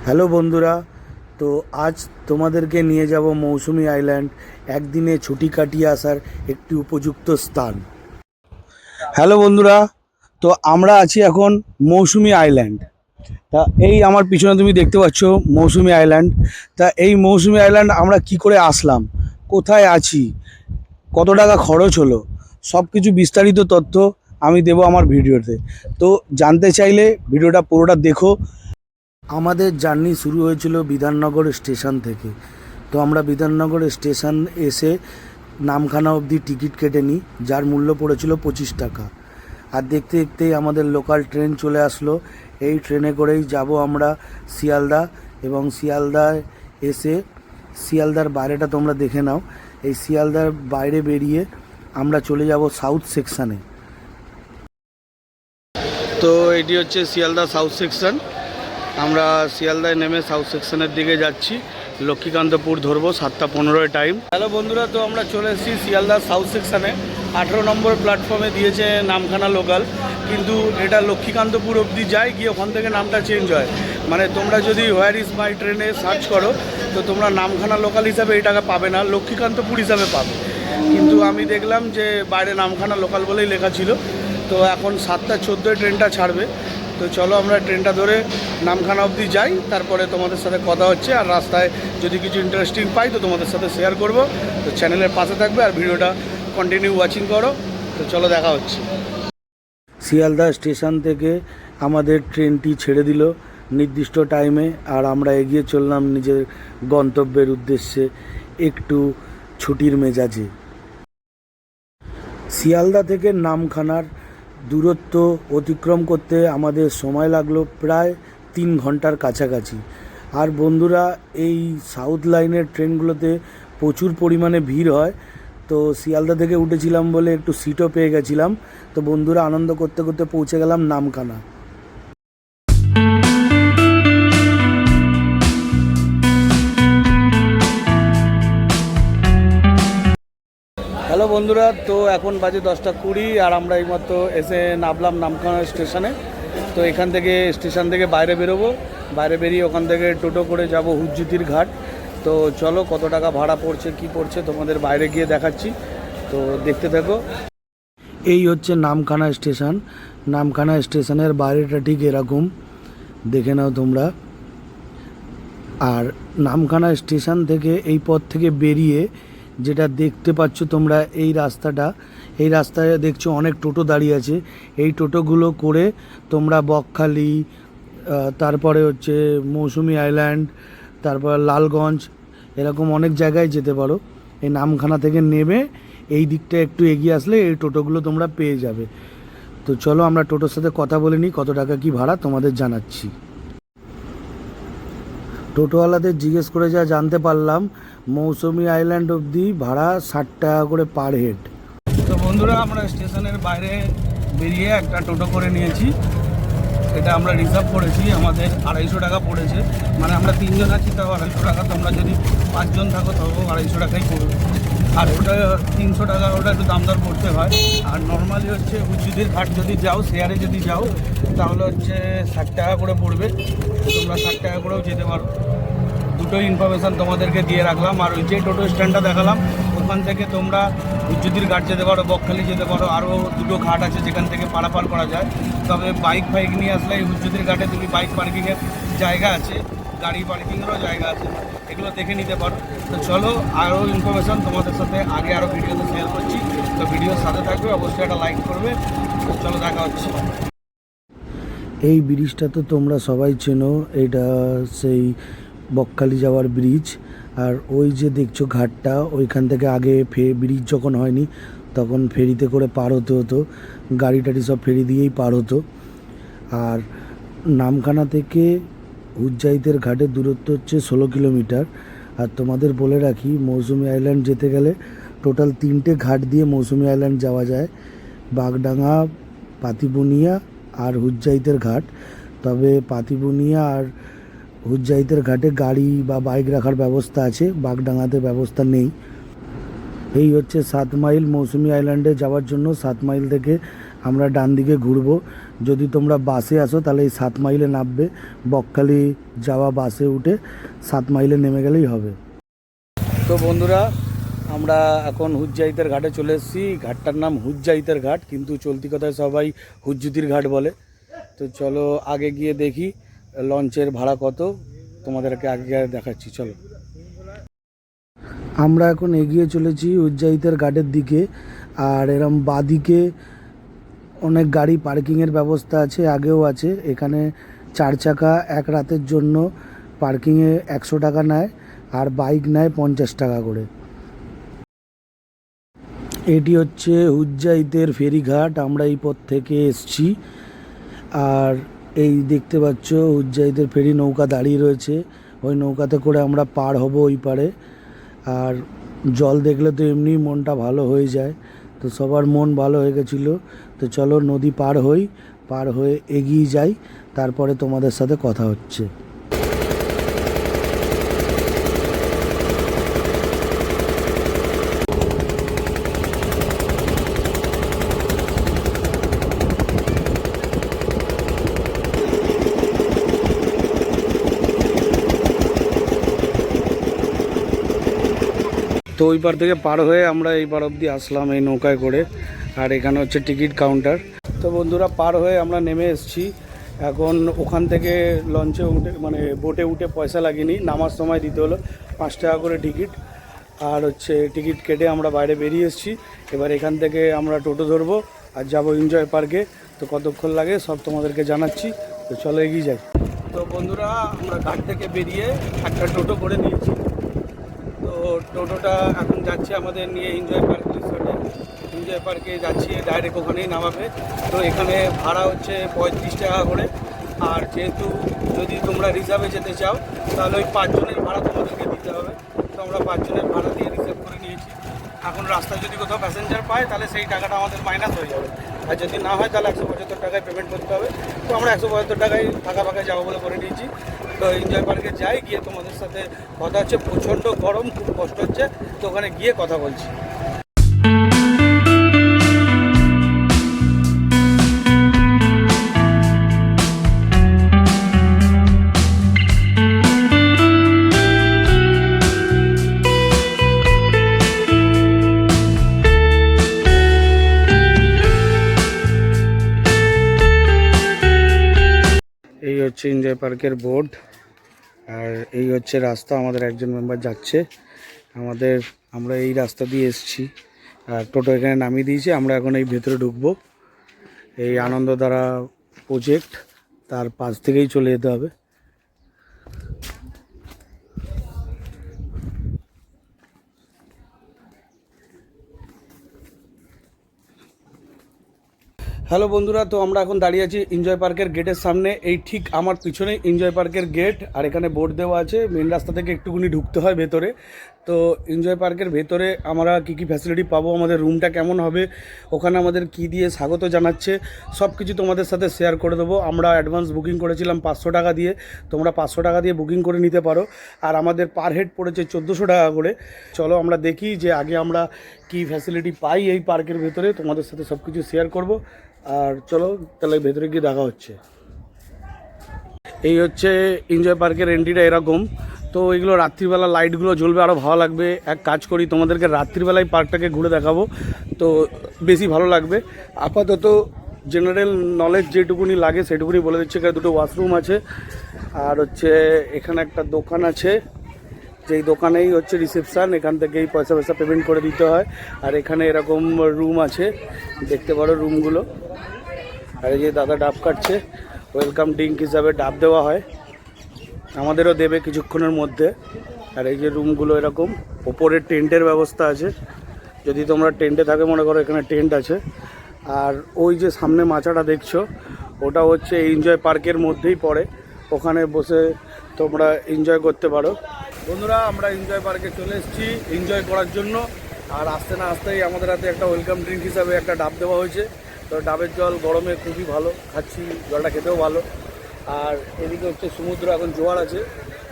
Hello বন্ধুরা, তো আজ তোমাদেরকে নিয়ে যাব মৌসুমী আইল্যান্ড, একদিনে ছুটি কাটিয়ে আসার একটি উপযুক্ত স্থান। হ্যালো বন্ধুরা, তো আমরা আছি এখন মৌসুমী আইল্যান্ড। তা এই আমার পিছনে তুমি দেখতে পাচ্ছ মৌসুমী আইল্যান্ড। তা এই মৌসুমী আইল্যান্ড আমরা কি করে আসলাম, কোথায় আছি, কত টাকা খরচ হলো, সব কিছু বিস্তারিত তথ্য আমি দেবো আমার ভিডিওতে। তো জানতে চাইলে ভিডিওটা পুরোটা দেখো। আমাদের জার্নি শুরু হয়েছিল বিধাননগর স্টেশন থেকে। তো আমরা বিধাননগর স্টেশন এসে নামখানা অবধি টিকিট কেটে নিই, যার মূল্য পড়েছিল 25 টাকা। আর দেখতে দেখতেই আমাদের লোকাল ট্রেন চলে আসলো। এই ট্রেনে করেই যাব আমরা শিয়ালদা, এবং শিয়ালদায় এসে শিয়ালদার বাইরেটা তোমরা দেখে নাও। এই শিয়ালদার বাইরে বেরিয়ে আমরা চলে যাব সাউথ সেকশানে। তো এটি হচ্ছে শিয়ালদা সাউথ সেকশন। আমরা শিয়ালদায় নেমে সাউথ সেকশনের দিকে যাচ্ছি। লক্ষ্মীকান্তপুর ধরবো, 7:15 টাইম। হ্যালো বন্ধুরা, তো আমরা চলে এসেছি শিয়ালদার সাউথ সেকশানে। 18 নম্বর প্ল্যাটফর্মে দিয়েছে নামখানা লোকাল, কিন্তু এটা লক্ষ্মীকান্তপুর অবধি যায়, গিয়ে ওখান থেকে নামটা চেঞ্জ হয়। মানে তোমরা যদি হোয়ার ইজ মাই ট্রেনে সার্চ করো, তো তোমরা নামখানা লোকাল হিসাবে এই টাকা পাবে না, লক্ষ্মীকান্তপুর হিসাবে পাবে। কিন্তু আমি দেখলাম যে বাইরে নামখানা লোকাল বলেই লেখা ছিল। তো এখন 7:14 ট্রেনটা ছাড়বে। তো চলো আমরা ট্রেনটা ধরে নামখানা অবধি যাই, তারপরে তোমাদের সাথে কথা হচ্ছে। আর রাস্তায় যদি কিছু ইন্টারেস্টিং পাই তো তোমাদের সাথে শেয়ার করব। তো চ্যানেলের পাশে থাকবে আর ভিডিওটা কন্টিনিউ ওয়াচিং করো। তো চলো দেখা হচ্ছে। শিয়ালদা স্টেশন থেকে আমাদের ট্রেনটি ছেড়ে দিল নির্দিষ্ট টাইমে, আর আমরা এগিয়ে চললাম নিজের গন্তব্যের উদ্দেশ্যে একটু ছুটির মেজাজে। শিয়ালদা থেকে নামখানার দূরত্ব অতিক্রম করতে আমাদের সময় লাগলো প্রায় 3 ঘন্টার কাছাকাছি। আর বন্ধুরা, এই সাউথ লাইনের ট্রেনগুলোতে প্রচুর পরিমাণে ভিড় হয়। তো শিয়ালদা থেকে উঠেছিলাম বলে একটু সিটও পেয়ে গেছিলাম। তো বন্ধুরা, আনন্দ করতে করতে পৌঁছে গেলাম নামখানা। হ্যালো বন্ধুরা, তো এখন বাজে 10:20 আর আমরা এইমাত্র এসে নামলাম নামখানা স্টেশনে। তো এখান থেকে স্টেশন থেকে বাইরে বেরোবো, বাইরে বেরিয়ে ওখান থেকে টোটো করে যাব হুজ্জুতির ঘাট। তো চলো কত টাকা ভাড়া পড়ছে কি পড়ছে তোমাদের বাইরে গিয়ে দেখাচ্ছি, তো দেখতে থাকো। এই হচ্ছে নামখানা স্টেশন। নামখানা স্টেশনের বাইরেটা ঠিক এরকম, দেখে নাও তোমরা। আর নামখানা স্টেশন থেকে এই পথ থেকে বেরিয়ে যেটা দেখতে পাচ্ছ তোমরা, এই রাস্তাটা, এই রাস্তায় দেখছো অনেক টোটো দাঁড়িয়ে আছে। এই টোটোগুলো করে তোমরা বকখালি, তারপরে হচ্ছে মৌসুমী আইল্যান্ড, তারপর লালগঞ্জ, এরকম অনেক জায়গায় যেতে পারো। এই নামখানা থেকে নেমে এই দিকটা একটু এগিয়ে আসলে এই টোটোগুলো তোমরা পেয়ে যাবে। তো চলো আমরা টোটোর সাথে কথা বলে নিই, কত টাকা কি ভাড়া তোমাদের জানাচ্ছি। টোটোওয়ালাদের জিজ্ঞেস করে যা জানতে পারলাম, মৌসুমী আইল্যান্ড অবধি ভাড়া 60 টাকা করে পার হেড। তো বন্ধুরা, আমরা স্টেশনের বাইরে বেরিয়ে একটা টোটো করে নিয়েছি। এটা আমরা রিজার্ভ করেছি, আমাদের 250 টাকা পড়েছে। মানে আমরা 3 জন আছি, তাও 250 টাকা। তোমরা যদি 5 জন থাকো তাও 250 টাকাই পড়বে। আর ওটা 300 টাকা, ওটা একটু দাম দর করতে হয়। আর নর্মালি হচ্ছে হুজ্জুতির ঘাট যদি যাও, শেয়ারে যদি যাও, তাহলে হচ্ছে 60 টাকা করে পড়বে। তোমরা 60 টাকা করেও যেতে পারো। দুটোই ইনফরমেশান তোমাদেরকে দিয়ে রাখলাম। আর ওই যে টোটো স্ট্যান্ডটা দেখালাম, ওখান থেকে তোমরা হুজ্জুতির ঘাট যেতে পারো, বকখালি যেতে পারো। আরও 2টো ঘাট আছে যেখান থেকে পারাপার করা যায়। তবে বাইক ফাইক নিয়ে আসলে এই হুজ্জুতির ঘাটে তুমি বাইক পার্কিংয়ের জায়গা আছে, গাড়ি পার্কিংয়েরও জায়গা আছে, এগুলো দেখে নিতে পারো। তো চলো, আরও ইনফরমেশান তোমাদের সাথে আগে আরও ভিডিওতে শেয়ার করছি। তো ভিডিওর সাথে থাকবে, অবশ্যই একটা লাইক করবে। তো চলো দেখা হচ্ছে। এই ব্রিজটা তো তোমরা সবাই চেনো, এটা সেই বকখালি যাওয়ার ব্রিজ। আর ওই যে দেখছো ঘাটটা, ওইখান থেকে আগে ব্রিজ যখন হয়নি তখন ফেরিতে করে পার হতে হতো, গাড়ি টাড়ি সব ফেরি দিয়েই পার হতো। আর নামখানা থেকে হুজ্জাইতের ঘাটের দূরত্ব হচ্ছে 16 কিলোমিটার। আর তোমাদের বলে রাখি, মৌসুমী আইল্যান্ড যেতে গেলে টোটাল 3টে ঘাট দিয়ে মৌসুমী আইল্যান্ড যাওয়া যায়, বাগডাঙ্গা, পাতিবুনিয়া আর হুজ্জাইতের ঘাট। তবে পাতিবুনিয়া আর হুজ্জাইতের ঘাটে গাড়ি বা বাইক রাখার ব্যবস্থা আছে, বাগডাঙ্গাতে ব্যবস্থা নেই। এই হচ্ছে 7 মাইল মৌসুমী আইল্যান্ডে যাওয়ার জন্য। 7 মাইল থেকে আমরা ডান দিকে ঘুরবো, যদি তোমরা বাসে আসো তাহলে এই 7 মাইলে নামবে, বকখালি যাওয়া বাসে উঠে 7 মাইলে নেমে গেলেই হবে। তো বন্ধুরা, আমরা এখন হুজ্জাইতের ঘাটে চলে এসেছি। ঘাটটার নাম হুজ্জাইতের ঘাট, কিন্তু চলতি কথায় সবাই হুজ্জুতির ঘাট বলে। তো চলো আগে গিয়ে দেখি লঞ্চের ভাড়া কত, তোমাদেরকে আগে দেখাচ্ছি। চলো, আমরা এখন এগিয়ে চলেছি হুজ্জাইতের ঘাটের দিকে। আর এরম বাদিকে অনেক গাড়ি পার্কিংয়ের ব্যবস্থা আছে, আগেও আছে। এখানে 4 চাকা এক রাতের জন্য পার্কিংয়ে 100 টাকা নেয়, আর বাইক নেয় 50 টাকা করে। এটি হচ্ছে হুজ্জাইতের ফেরিঘাট, আমরা এই পথ থেকে এসছি। আর এই দেখতে পাচ্ছ হুজ্জাইতের ফেরি নৌকা দাঁড়িয়ে রয়েছে, ওই নৌকাতে করে আমরা পার হব ওই পারে। আর জল দেখলে তো এমনি মনটা ভালো হয়ে যায়, তো সবার মন ভালো হয়ে গেছিলো। তো চলো নদী পার হই, পার হয়ে এগিয়ে যাই, তারপরে তোমাদের সাথে কথা হচ্ছে। তো ওই পার থেকে পার হয়ে আমরা এই পার অবধি আসলাম এই নৌকায় করে। আর এখানে হচ্ছে টিকিট কাউন্টার। তো বন্ধুরা, পার হয়ে আমরা নেমে এসেছি। এখন ওখান থেকে লঞ্চে উঠে মানে বোটে উঠে পয়সা লাগেনি, নামার সময় দিতে হলো 5 টাকা করে টিকিট। আর হচ্ছে টিকিট কেটে আমরা বাইরে বেরিয়ে এসেছি। এবার এখান থেকে আমরা টোটো ধরবো আর যাব এনজয় পার্কে। তো কতক্ষণ লাগে সব তোমাদেরকে জানাচ্ছি। তো চলো এগিয়ে যাই। তো বন্ধুরা, আমরা ঘাট থেকে বেরিয়ে একটা টোটো করে নিয়েছি। তো টোটোটা এখন যাচ্ছে আমাদের নিয়ে এনজয় পার্ক রিসোর্টে। এনজয় পার্কে যাচ্ছি, ডাইরেক্ট ওখানেই নামাবে। তো এখানে ভাড়া হচ্ছে 35 টাকা করে। আর যেহেতু যদি তোমরা রিজার্ভে যেতে চাও তাহলে ওই 5 জনের ভাড়া তোমাদেরকে দিতে হবে। তো আমরা 5 জনের ভাড়া দিয়ে রিজার্ভ করে নিয়েছি। এখন রাস্তায় যদি কোথাও প্যাসেঞ্জার পায় তাহলে সেই টাকাটা আমাদের মাইনাস হয়ে যাবে, আর যদি না হয় তাহলে 175 টাকায় পেমেন্ট করতে হবে। তো আমরা 175 টাকায় ফাঁকা ফাঁকায় যাবো বলে করে নিয়েছি। তো এনজয় পার্কে যাই, গিয়ে তোমাদের সাথে কথা হচ্ছে। প্রচণ্ড গরম, খুব কষ্ট হচ্ছে, তো ওখানে গিয়ে কথা বলছি। এই হচ্ছে এনজয় পার্কের বোর্ড, আর এই হচ্ছে রাস্তা। আমাদের একজন মেম্বার যাচ্ছে, আমরা এই রাস্তা দিয়ে এসেছি। আর টোটো এখানে নামিয়ে দিয়েছি, আমরা এখন এই ভেতরে ঢুকবো। এই আনন্দধারা প্রজেক্ট, তার পাশ থেকেই চলে যেতে হবে। হ্যালো বন্ধুরা, তো আমরা এখন দাঁড়িয়ে আছি এনজয় পার্কের গেটের সামনে। এই ঠিক আমার পিছনেই এনজয় পার্কের গেট, আর এখানে বোর্ড দেওয়া আছে। মেন রাস্তা থেকে একটুখানি ঢুকতে হয় ভেতরে। তো এনজয় পার্কের ভেতরে আমরা কী কী ফ্যাসিলিটি পাবো, আমাদের রুমটা কেমন হবে, ওখানে আমাদের কী দিয়ে স্বাগত জানাচ্ছে, সব কিছু তোমাদের সাথে শেয়ার করে দেবো। আমরা অ্যাডভান্স বুকিং করেছিলাম 500 টাকা দিয়ে, তোমরা 500 টাকা দিয়ে বুকিং করে নিতে পারো। আর আমাদের পার হেড পড়েছে 1400 টাকা করে। চলো আমরা দেখি যে আগে আমরা কী ফ্যাসিলিটি পাই এই পার্কের ভেতরে, তোমাদের সাথে সব কিছু শেয়ার করব। আর চলো তাহলে ভেতরে গিয়ে দেখা হচ্ছে। এই হচ্ছে এনজয় পার্কের এন্ট্রিটা এরকম। তো এইগুলো রাত্রিবেলা লাইটগুলো জ্বলবে, আরও ভালো লাগবে। এক কাজ করি, তোমাদেরকে রাত্রিবেলায় পার্কটাকে ঘুরে দেখাবো, তো বেশি ভালো লাগবে। আপাতত জেনারেল নলেজ যেটুকুনি লাগে সেটুকুনি বলে দিচ্ছে। এখানে 2টো ওয়াশরুম আছে, আর হচ্ছে এখানে একটা দোকান আছে, যেই দোকানেই হচ্ছে রিসেপশান, এখান থেকেই পয়সা পেমেন্ট করে দিতে হয়। আর এখানে এরকম রুম আছে, দেখতে পারো রুমগুলো। আর এই যে দাদা ডাব কাটছে, ওয়েলকাম ড্রিঙ্ক হিসাবে ডাব দেওয়া হয়, আমাদেরও দেবে কিছুক্ষণের মধ্যে। আর এই যে রুমগুলো এরকম, ওপরে টেন্টের ব্যবস্থা আছে, যদি তোমরা টেন্টে থাকে মনে করো এখানে টেন্ট আছে। আর ওই যে সামনে মাচাটা দেখছো, ওটা হচ্ছে এনজয় পার্কের মধ্যেই পড়ে, ওখানে বসে তোমরা এনজয় করতে পারো। বন্ধুরা, আমরা এনজয় পার্কে চলে এসেছি এনজয় করার জন্য। আর আসতে না আসতেই আমাদের হাতে একটা ওয়েলকাম ড্রিঙ্ক হিসাবে একটা ডাব দেওয়া হয়েছে। তো ডাবের জল গরমে খুবই ভালো, খাচ্ছি, জলটা খেতেও ভালো। আর এদিকে হচ্ছে সমুদ্র, এখন জোয়ার আছে,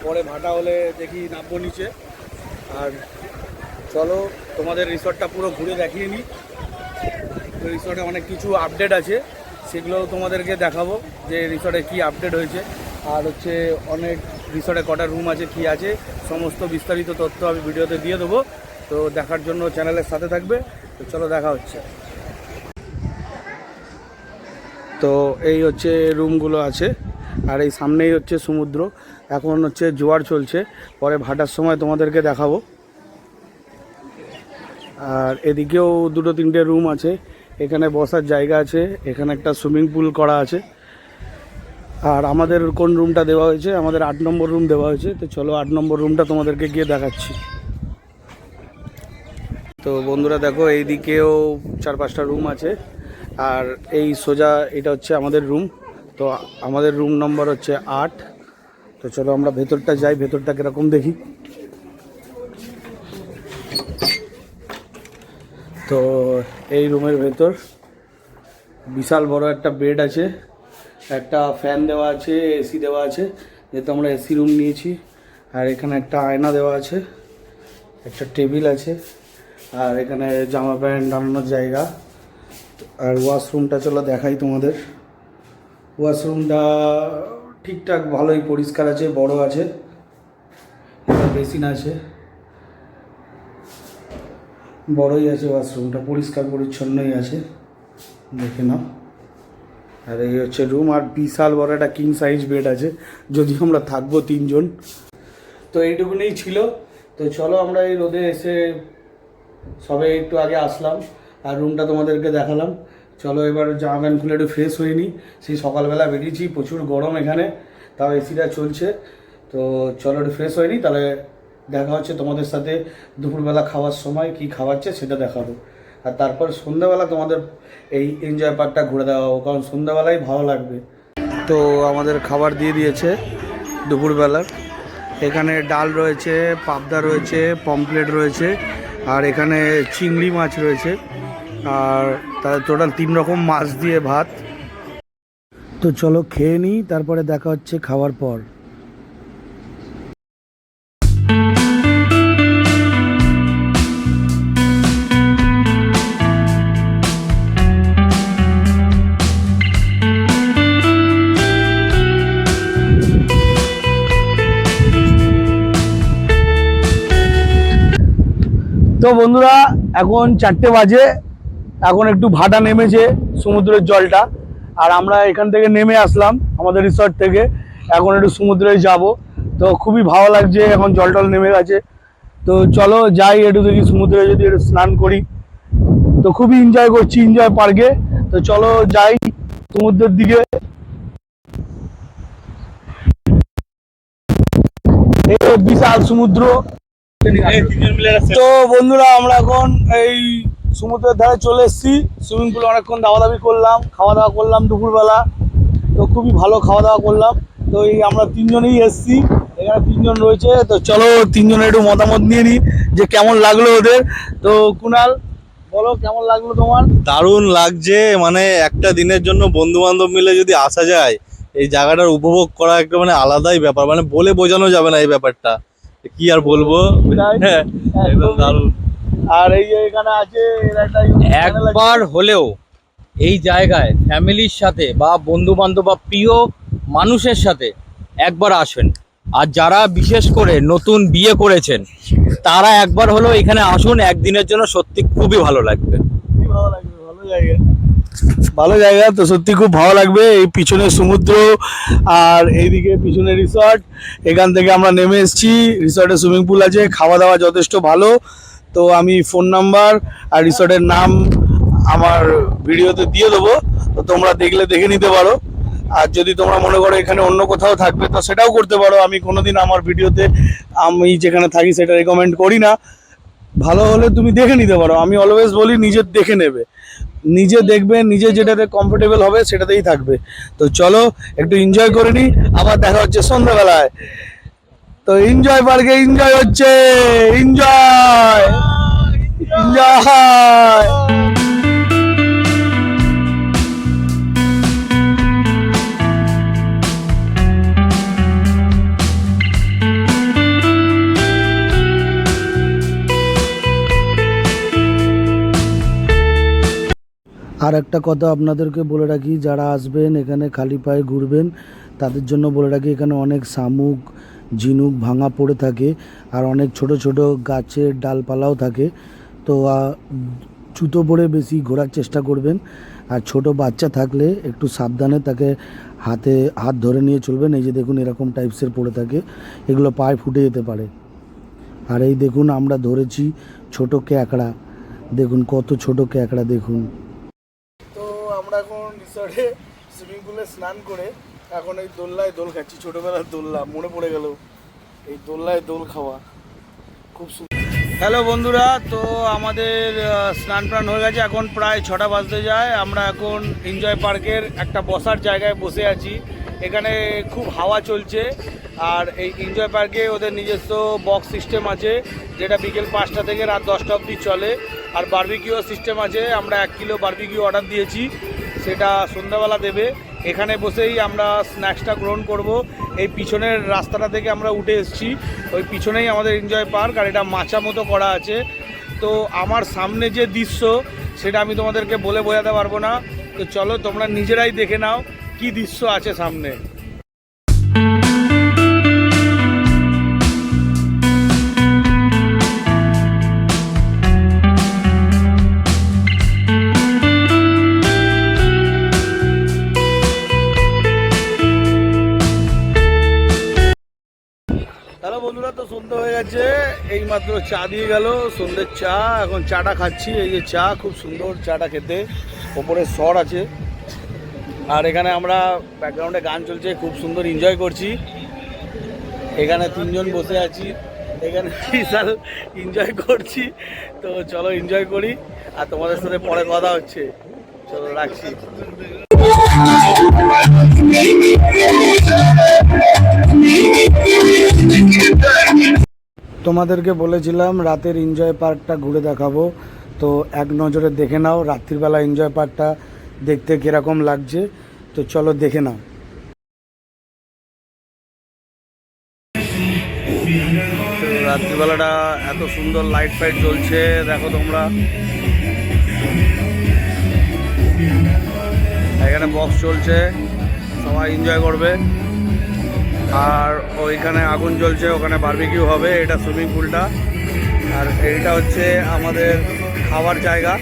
পরে ভাটা হলে দেখি নামবো নিচে। আর চলো তোমাদের রিসর্টটা পুরো ঘুরে দেখিয়ে নিই। রিসর্টে অনেক কিছু আপডেট আছে, সেগুলো তোমাদেরকে দেখাবো যে রিসর্টে কি আপডেট হয়েছে, আর হচ্ছে অনেক রিসর্টে কটা রুম আছে কি আছে সমস্ত বিস্তারিত তথ্য আমি ভিডিওতে দিয়ে দেবো। তো দেখার জন্য চ্যানেলের সাথে থাকবে। তো চলো দেখা হচ্ছে। তো এই হচ্ছে রুমগুলো আছে, আর এই সামনেই হচ্ছে সমুদ্র। এখন হচ্ছে জোয়ার চলছে, পরে ভাটার সময় তোমাদেরকে দেখাবো। আর এদিকেও দুটো তিনটে রুম আছে, এখানে বসার জায়গা আছে, এখানে একটা সুইমিং পুল করা আছে। আর আমাদের কোন রুমটা দেওয়া হয়েছে, আমাদের 8 নম্বর রুম দেওয়া হয়েছে। তো চলো 8 নম্বর রুমটা তোমাদেরকে গিয়ে দেখাচ্ছি। তো বন্ধুরা দেখো, এইদিকেও 4-5টা রুম আছে, আর এই সোজা এটা হচ্ছে আমাদের রুম। তো আমাদের রুম নম্বর হচ্ছে 8। তো চলো আমরা ভেতরটা যাই, ভেতরটা কীরকম দেখি। তো এই রুমের ভেতর বিশাল বড় একটা বেড আছে, একটা ফ্যান দেওয়া আছে, এসি দেওয়া আছে, যেহেতু আমরা এসি রুম নিয়েছি। আর এখানে একটা আয়না দেওয়া আছে, একটা টেবিল আছে, আর এখানে জামা প্যান্ট টানানোর জায়গা। আর ওয়াশরুমটা চলো দেখাই তোমাদের। ওয়াশরুমটা ঠিকঠাক ভালোই পরিষ্কার আছে, বড় আছে, একটা বেসিন আছে, বড়ই আছে ওয়াশরুমটা, পরিষ্কার পরিচ্ছন্নই আছে, দেখে নাও। আর এই হচ্ছে রুম, আর বিশাল বড় একটা কিং সাইজ বেড আছে, যদি আমরা থাকবো 3 জন। তো এইটুকুনি ছিল। তো চলো আমরা এই রোদে এসে সবে একটু আগে আসলাম, আর রুমটা তোমাদেরকে দেখালাম। চলো এবার জামা প্যান্ট খুলে একটু ফ্রেশ হয়ে নিই। সেই সকালবেলা বেরিয়েছি, প্রচুর গরম এখানে, তাও এসিটা চলছে। তো চলো একটু ফ্রেশ হয়ে নিই, তাহলে দেখা হচ্ছে তোমাদের সাথে দুপুরবেলা খাওয়ার সময় কি খাওয়াচ্ছে সেটা দেখাবো। আর তারপর সন্ধ্যাবেলা তোমাদের এই এনজয় পার্কটা ঘুরে দেওয়া হবে, কারণ সন্ধ্যাবেলায় ভালো লাগবে। তো আমাদের খাবার দিয়ে দিয়েছে দুপুরবেলার। এখানে ডাল রয়েছে, পাবদা রয়েছে, পমপ্লেট রয়েছে, আর এখানে চিংড়ি মাছ রয়েছে, আর তার টোটাল 3 রকম মাছ দিয়ে ভাত। তো চলো খেয়ে নিই, তারপরে দেখা হচ্ছে খাওয়ার পর। তো বন্ধুরা এখন 4টে বাজে, এখন একটু ভাটা নেমেছে সমুদ্রের জলটা, আর আমরা এখান থেকে নেমে আসলাম আমাদের রিসর্ট থেকে, এখন একটু সমুদ্রে যাব। তো খুবই ভালো লাগছে, এখন জল টল নেমে গেছে। তো চলো যাই একটু দেখি সমুদ্রে, যদি একটু স্নান করি। তো খুবই এনজয় করছি এনজয় পার্কে। তো চলো যাই সমুদ্রের দিকে। এই বিশাল সমুদ্র। তো বন্ধুরা আমরা এখন এই সমুদ্রের ধারে চলে এসেছি, সুইমিং পুলে অনেকক্ষণ দাওয়াদাবি করলাম, খাওয়া দাওয়া করলাম দুপুরবেলা। তো খুবই ভালো খাওয়া দাওয়া করলাম। তো এই আমরা 3 জনেই এসেছি, এখানে 3 জন রয়েছে। তো চলো 3 জনের একটু মতামত নিয়ে নিই যে কেমন লাগলো ওদের। তো কুনাল বলো, কেমন লাগলো তোমার? দারুণ লাগছে, মানে একটা দিনের জন্য বন্ধু বান্ধব মিলে যদি আসা যায়, এই জায়গাটার উপভোগ করা একটা মানে আলাদাই ব্যাপার, মানে বলে বোঝানো যাবে না এই ব্যাপারটা, কি আর বলবো। হ্যাঁ, একদম দারুণ। আর এই যে এখানে আছে একবার হলেও এই জায়গায় ফ্যামিলির সাথে বা বন্ধু বান্ধব বা প্রিয় মানুষের সাথে একবার আসবেন। আর যারা বিশেষ করে নতুন বিয়ে করেছেন তারা একবার হলেও এখানে আসুন একদিনের জন্য, সত্যি খুবই ভালো লাগবে। ভালো লাগবে, ভালো জায়গা, ভালো জায়গা। তো সত্যি খুব ভালো লাগবে। এই পিছনে সমুদ্র, আর এইদিকে পিছনে রিসর্ট। এখান থেকে আমরা নেমে এসেছি, রিসর্টে সুইমিং পুল আছে, খাওয়া দাওয়া যথেষ্ট ভালো। তো আমি ফোন নাম্বার আর রিসর্টের নাম আমার ভিডিওতে দিয়ে দেবো, তো তোমরা দেখলে দেখে নিতে পারো। আর যদি তোমরা মনে করো এখানে অন্য কোথাও থাকবে তো সেটাও করতে পারো। আমি কোনোদিন আমার ভিডিওতে আমি যেখানে থাকি সেটা রেকমেন্ড করি না। ভালো হলে তুমি দেখে নিতে পারো, আমি অলওয়েজ বলি নিজের দেখে নেবে, নিজে দেখবে, নিজে যেটাতে কমফোর্টেবল হবে সেটাতেই থাকবে। তো চলো একটু এনজয় করে নিই, আবার দেখা হচ্ছে সন্ধ্যাবেলায়। তো এনজয় পার্কে এনজয় হচ্ছে, এনজয় এনজয়। আর আর একটা কথা আপনাদেরকে বলে রাখি, যারা আসবেন এখানে খালি পায়ে ঘুরবেন তাদের জন্য বলে রাখি, এখানে অনেক শামুক ঝিনুক ভাঙা পড়ে থাকে আর অনেক ছোট ছোট গাছের ডালপালাও থাকে। তো জুতো পরে বেশি ঘোরার চেষ্টা করবেন। আর ছোট বাচ্চা থাকলে একটু সাবধানে তাকে হাত ধরে নিয়ে চলবেন। এই যে দেখুন এরকম টাইপসের পড়ে থাকে, এগুলো পায়ে ফুটে যেতে পারে। আর এই দেখুন আমরা ধরেছি ছোট ক্যাকড়া, দেখুন কত ছোট ক্যাকড়া দেখুন। তো আমরা এখন রিসর্টে সুইমিং পুলে স্নান করে এখন এই দোলনায় দোল খাচ্ছি। ছোটোবেলার দোলনা মনে পড়ে গেল, এই দোলনায় দোল খাওয়া খুব সুন্দর। হ্যালো বন্ধুরা, তো আমাদের স্নান প্রাণ হয়ে গেছে, এখন প্রায় 6টা বাজতে যায়। আমরা এখন এনজয় পার্কের একটা বসার জায়গায় বসে আছি। এখানে খুব হাওয়া চলছে। আর এই এনজয় পার্কে ওদের নিজস্ব বক্স সিস্টেম আছে, যেটা বিকেল 5টা থেকে রাত 10টা অবধি চলে। আর বারবিকিউ সিস্টেম আছে, আমরা 1 কিলো বারবিকিউ অর্ডার দিয়েছি, সেটা সন্ধ্যাবেলা দেবে। এখানে বসেই আমরা স্ন্যাক্সটা গ্রহণ করব। এই পিছনের রাস্তাটা থেকে আমরা উঠে এসেছি, ওই পিছনেই আমাদের এনজয় পার্ক, আর এটা মাচা মতো করা আছে। তো আমার সামনে যে দৃশ্য সেটা আমি তোমাদেরকে বলে বোঝাতে পারবো না। তো চলো তোমরা নিজেরাই দেখে নাও কি দৃশ্য আছে সামনে। হ্যালো বন্ধুরা, তো সন্ধ্যা হয়ে গেছে, এইমাত্র চা দিয়ে গেল, সন্ধ্যের চা। এখন চাটা খাচ্ছি, এই যে চা, খুব সুন্দর চাটা খেতে, ওপরে সর আছে। আর এখানে আমরা ব্যাকগ্রাউন্ডে গান চলছে, খুব সুন্দর এনজয় করছি। এখানে 3 জন বসে আছি, এখানে বিশাল এনজয় করছি। তো চলো এনজয় করি, আর তোমাদের সাথে পরে কথা হচ্ছে। চলো রাখছি। তোমাদেরকে বলেছিলাম রাতের এনজয় পার্কটা ঘুরে দেখাবো, তো এক নজরে দেখে নাও রাত্রিবেলা এনজয় পার্কটা দেখতে কিরকম লাগছে। তো চলো দেখে নাও। রাত্রিবেলাটা এত সুন্দর লাইট ফাইট জ্বলছে, দেখো তোমরা। এখানে বক্স চলছে, সবাই এনজয় করবে। আর ওইখানে আগুন জ্বলছে, ওখানে বারবিকিউ হবে। এটা সুইমিং পুলটা, আর এইটা হচ্ছে আমাদের খাওয়ার জায়গা।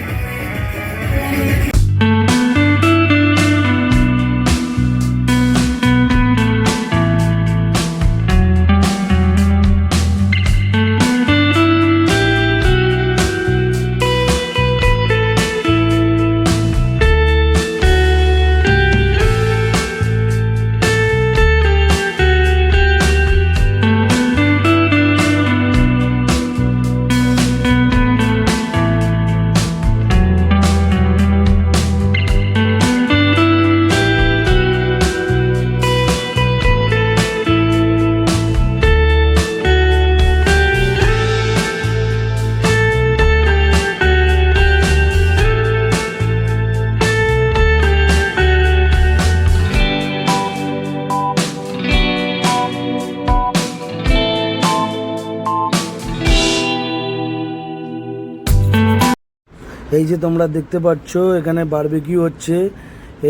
এই যে তোমরা দেখতে পাচ্ছ এখানে বারবিকিউ হচ্ছে।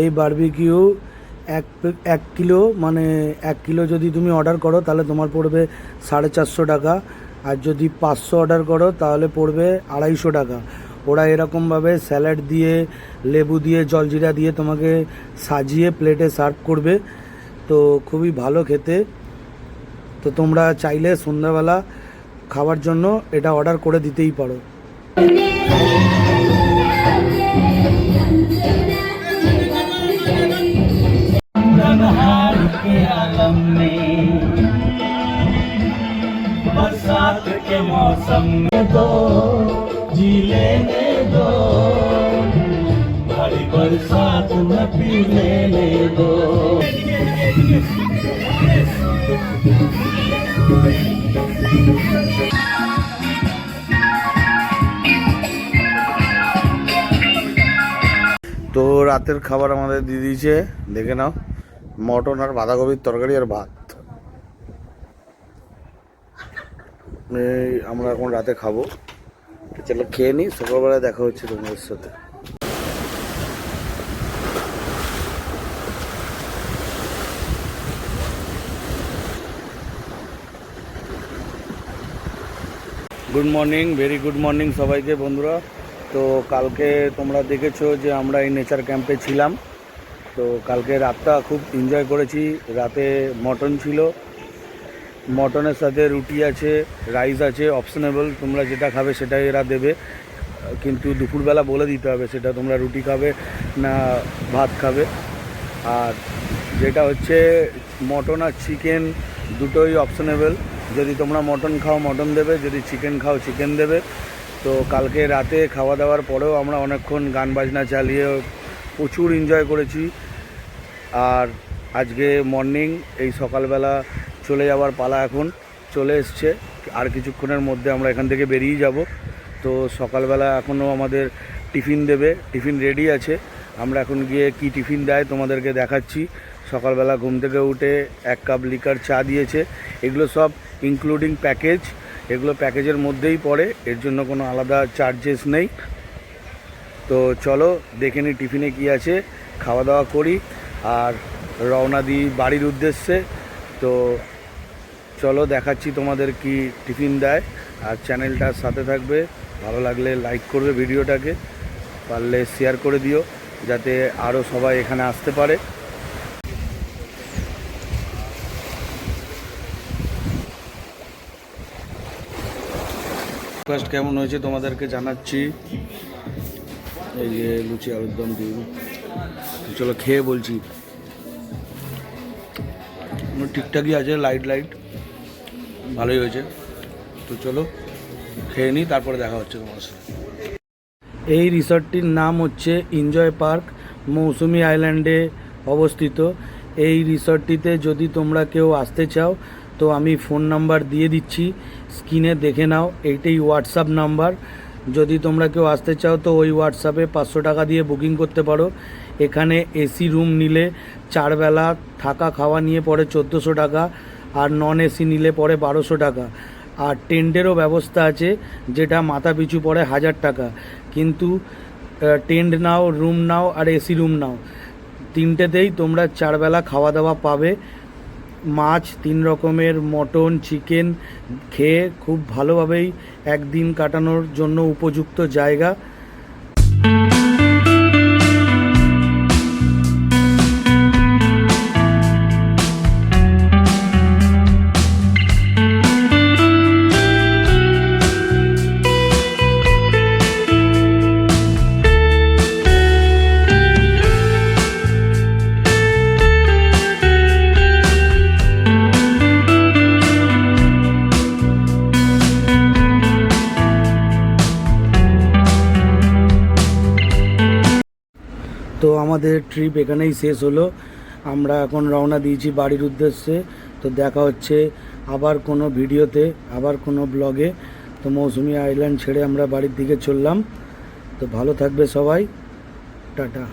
এই বারবিকিউ 1 কিলো, মানে 1 কিলো যদি তুমি অর্ডার করো তাহলে তোমার পড়বে 450 টাকা। আর যদি 500 অর্ডার করো তাহলে পড়বে 250 টাকা। ওরা এরকমভাবে স্যালাড দিয়ে, লেবু দিয়ে, জলজিরা দিয়ে তোমাকে সাজিয়ে প্লেটে সার্ভ করবে। তো খুবই ভালো খেতে। তো তোমরা চাইলে সন্ধ্যাবেলা খাওয়ার জন্য এটা অর্ডার করে দিতেই পারো। बरसात के मौसम में तो जी लेने दो, भारी बरसात में पी लेने दो। তো রাতের খাবার আমাদের দিয়ে দিয়েছে, দেখে নাও। মটন আর বাঁধাকপির তরকারি আর ভাত। আমরা এখন রাতে খাবো, চলো খেয়ে নিই, সকালবেলায় দেখা হচ্ছে তোমাদের সাথে। Good morning, very good morning সবাইকে বন্ধুরা। তো কালকে তোমরা দেখেছো যে আমরা এই নেচার ক্যাম্পে ছিলাম। তো কালকে রাতটা খুব এনজয় করেছি। রাতে মটন ছিল, মটনের সাথে রুটি আছে, রাইস আছে, অপশনেবল, তোমরা যেটা খাবে সেটাই এরা দেবে, কিন্তু দুপুরবেলা বলে দিতে হবে সেটা তোমরা রুটি খাবে না ভাত খাবে। আর যেটা হচ্ছে মটন আর চিকেন দুটোই অপশনেবল, যদি তোমরা মটন খাও মটন দেবে, যদি চিকেন খাও চিকেন দেবে। তো কালকে রাতে খাওয়া দাওয়ার পরেও আমরা অনেকক্ষণ গান বাজনা চালিয়ে প্রচুর এনজয় করেছি। আর আজকে মর্নিং এই সকালবেলা চলে যাওয়ার পালা এখন চলে এসছে। আর কিছুক্ষণের মধ্যে আমরা এখান থেকে বেরিয়ে যাব। তো সকালবেলা এখনও আমাদের টিফিন দেবে, টিফিন রেডি আছে। আমরা এখন গিয়ে কি টিফিন দেয় তোমাদেরকে দেখাচ্ছি। সকালবেলা ঘুম থেকে উঠে 1 কাপ লিকার চা দিয়েছে। এগুলো সব ইনক্লুডিং প্যাকেজ, এগুলো প্যাকেজের মধ্যেই পড়ে, এর জন্য কোনো আলাদা চার্জেস নেই। তো চলো দেখে নিই টিফিনে কি আছে, খাওয়া দাওয়া করি আর রওনা দিই বাড়ির উদ্দেশ্যে। তো চলো দেখাচ্ছি তোমাদের কি টিফিন দেয়। আর চ্যানেলটার সাথে থাকবে, ভালো লাগলে লাইক করবে ভিডিওটাকে, পারলে শেয়ার করে দিও যাতে আরও সবাই এখানে আসতে পারে। ব্রেকফাস্ট কেমন হয়েছে তোমাদেরকে জানাচ্ছি। এই যে লুচি আলুর দম দিই, চলো খেয়ে বলছি। ঠিকঠাকই আছে, লাইট ভালোই হয়েছে। তো চলো খেয়ে নিই, তারপরে দেখা হচ্ছে তোমার সাথে। এই রিসর্টটির নাম হচ্ছে এনজয় পার্ক, মৌসুমি আইল্যান্ডে অবস্থিত। এই রিসর্টটিতে যদি তোমরা কেউ আসতে চাও তো আমি ফোন নাম্বার দিয়ে দিচ্ছি, স্ক্রিনে দেখে নাও। এইটাই হোয়াটসঅ্যাপ নাম্বার। যদি তোমরা কেউ আসতে চাও তো ওই হোয়াটসঅ্যাপে 500 টাকা দিয়ে বুকিং করতে পারো। এখানে এসি রুম নিলে 4 বেলা থাকা খাওয়া নিয়ে পড়ে 1400 টাকা, আর নন এসি নিলে পড়ে 1200 টাকা। আর টেন্টেরও ব্যবস্থা আছে, যেটা মাথা পিছু পড়ে 1000 টাকা। কিন্তু টেন্ট নাও, রুম নাও আর এসি রুম নাও, তিনটেতেই তোমরা 4 বেলা খাওয়া দাওয়া পাবে। মাছ 3 রকমের, মটন, চিকেন খেয়ে খুব ভালোভাবেই একদিন কাটানোর জন্য উপযুক্ত জায়গা। তো আমাদের ট্রিপ এখানেই শেষ হলো। আমরা এখন রওনা দিয়েছি বাড়ির উদ্দেশ্যে। তো দেখা হচ্ছে আবার কোনো ভিডিওতে, আবার কোনো ব্লগে। তো মৌসুমি আইল্যান্ড ছেড়ে আমরা বাড়ির দিকে চললাম। তো ভালো থাকবে সবাই, টাটা।